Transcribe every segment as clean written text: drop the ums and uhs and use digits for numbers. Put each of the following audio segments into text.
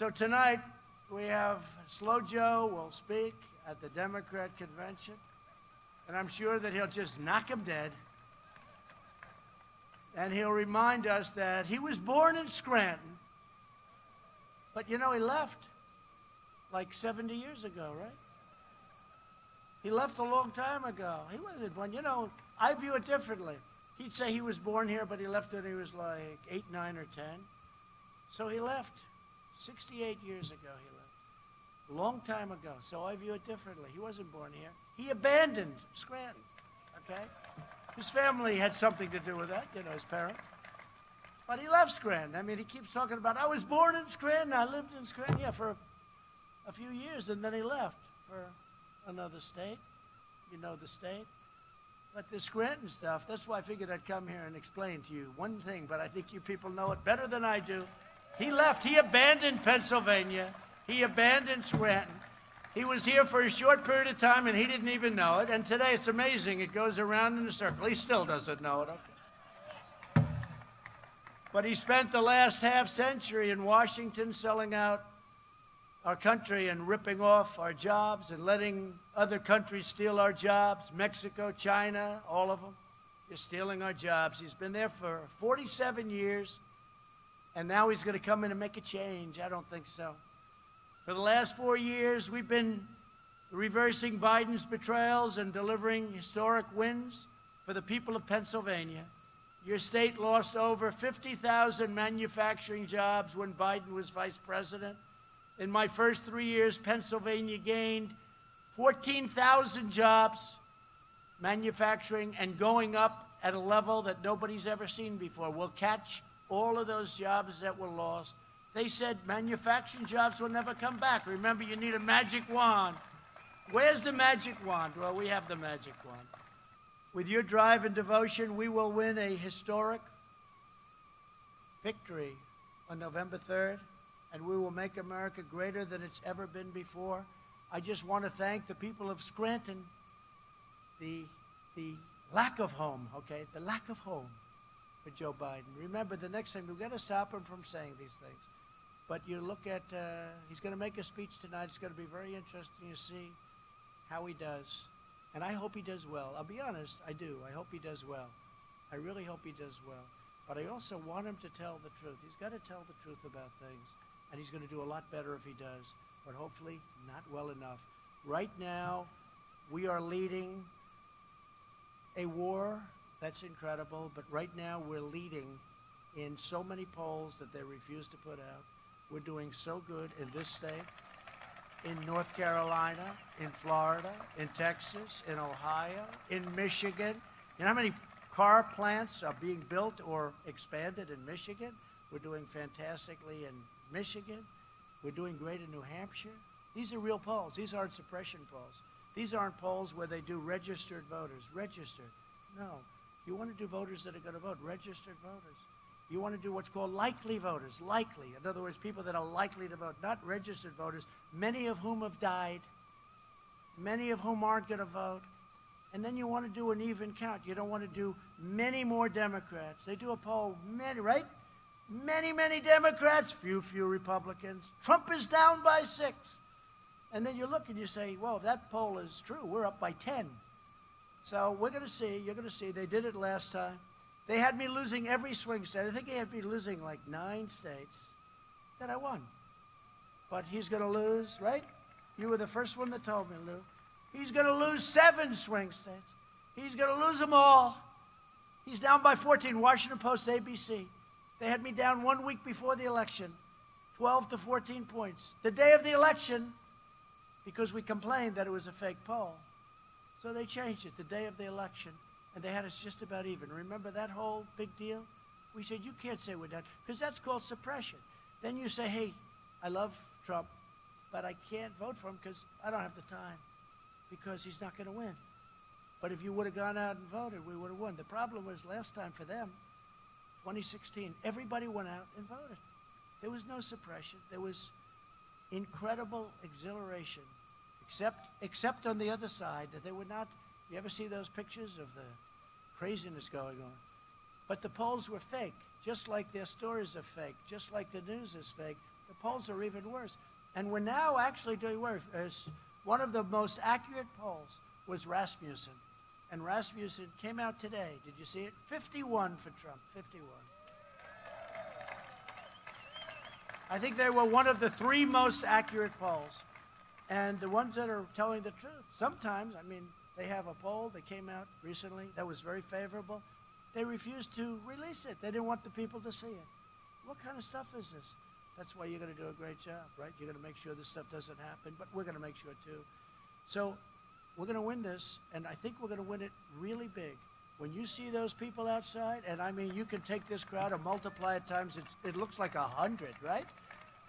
So tonight, we have Slow Joe will speak at the Democrat convention, and I'm sure that he'll just knock him dead. And he'll remind us that he was born in Scranton, but you know, he left like 70 years ago, right? He left a long time ago. He wasn't born, you know, I view it differently. He'd say he was born here, but he left when he was like 8, 9, or 10. So he left 68 years ago, he left. A long time ago, so I view it differently. He wasn't born here. He abandoned Scranton, okay? His family had something to do with that, you know, his parents. But he left Scranton. I mean, he keeps talking about, I was born in Scranton, I lived in Scranton, yeah, for a few years, and then he left for another state. You know the state. But the Scranton stuff, that's why I figured I'd come here and explain to you one thing, but I think you people know it better than I do. He left. He abandoned Pennsylvania. He abandoned Scranton. He was here for a short period of time, and he didn't even know it. And today, it's amazing. It goes around in a circle. He still doesn't know it. Okay. But he spent the last half-century in Washington selling out our country and ripping off our jobs and letting other countries steal our jobs. Mexico, China, all of them. They're stealing our jobs. He's been there for 47 years, and now he's going to come in and make a change. I don't think so. For the last 4 years, we've been reversing Biden's betrayals and delivering historic wins for the people of Pennsylvania. Your state lost over 50,000 manufacturing jobs when Biden was vice president. In my first 3 years, Pennsylvania gained 14,000 jobs, manufacturing, and going up at a level that nobody's ever seen before. We'll catch all of those jobs that were lost. They said manufacturing jobs will never come back. Remember, you need a magic wand. Where's the magic wand? Well, we have the magic wand. With your drive and devotion, we will win a historic victory on November 3rd. And we will make America greater than it's ever been before. I just want to thank the people of Scranton, the lack of home, okay, the lack of home for Joe Biden. Remember, the next time, we've got to stop him from saying these things. But you look at, he's going to make a speech tonight. It's going to be very interesting to see how he does. And I hope he does well. I'll be honest, I do. I hope he does well. I really hope he does well. But I also want him to tell the truth. He's got to tell the truth about things. And he's going to do a lot better if he does, but hopefully not well enough. Right now, we are leading a war that's incredible, but right now we're leading in so many polls that they refuse to put out. We're doing so good in this state, in North Carolina, in Florida, in Texas, in Ohio, in Michigan. You know how many car plants are being built or expanded in Michigan? We're doing fantastically in Michigan. We're doing great in New Hampshire. These are real polls. These aren't suppression polls. These aren't polls where they do registered voters. Registered. No. You want to do voters that are going to vote. Registered voters. You want to do what's called likely voters. Likely. In other words, people that are likely to vote, not registered voters, many of whom have died, many of whom aren't going to vote. And then you want to do an even count. You don't want to do many more Democrats. They do a poll, many, right? Many, many Democrats, few Republicans. Trump is down by 6. And then you look and you say, well, if that poll is true, we're up by 10. So we're going to see, you're going to see. They did it last time. They had me losing every swing state. I think they had me losing like 9 states that I won. But he's going to lose, right? You were the first one that told me, Lou. He's going to lose 7 swing states. He's going to lose them all. He's down by 14. Washington Post, ABC. They had me down 1 week before the election, 12 to 14 points. The day of the election, because we complained that it was a fake poll. So they changed it the day of the election, and they had us just about even. Remember that whole big deal? We said, you can't say we're done, because that's called suppression. Then you say, hey, I love Trump, but I can't vote for him because I don't have the time, because he's not going to win. But if you would have gone out and voted, we would have won. The problem was last time for them, 2016, everybody went out and voted. There was no suppression. There was incredible exhilaration, except on the other side, that they would not. You ever see those pictures of the craziness going on? But the polls were fake, just like their stories are fake, just like the news is fake. The polls are even worse. And we're now actually doing worse. One of the most accurate polls was Rasmussen. And Rasmussen came out today. Did you see it? 51 for Trump, 51. I think they were one of the 3 most accurate polls. And the ones that are telling the truth, sometimes, I mean, they have a poll that came out recently that was very favorable. They refused to release it. They didn't want the people to see it. What kind of stuff is this? That's why you're going to do a great job, right? You're going to make sure this stuff doesn't happen, but we're going to make sure too. So we're going to win this, and I think we're going to win it really big. When you see those people outside, and I mean, you can take this crowd and multiply it times, it looks like 100, right?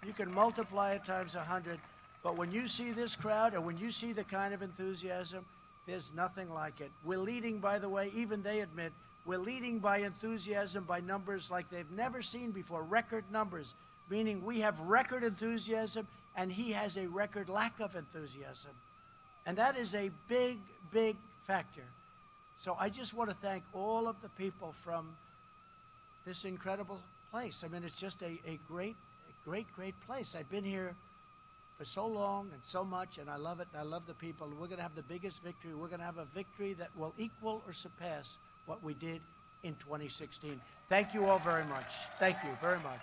You can multiply it times 100, but when you see this crowd and when you see the kind of enthusiasm, there's nothing like it. We're leading, by the way, even they admit, we're leading by enthusiasm, by numbers like they've never seen before, record numbers, meaning we have record enthusiasm and he has a record lack of enthusiasm. And that is a big, big factor. So I just want to thank all of the people from this incredible place. I mean, it's just a great, great place. I've been here for so long and so much, and I love it, and I love the people. We're going to have the biggest victory. We're going to have a victory that will equal or surpass what we did in 2016. Thank you all very much. Thank you very much.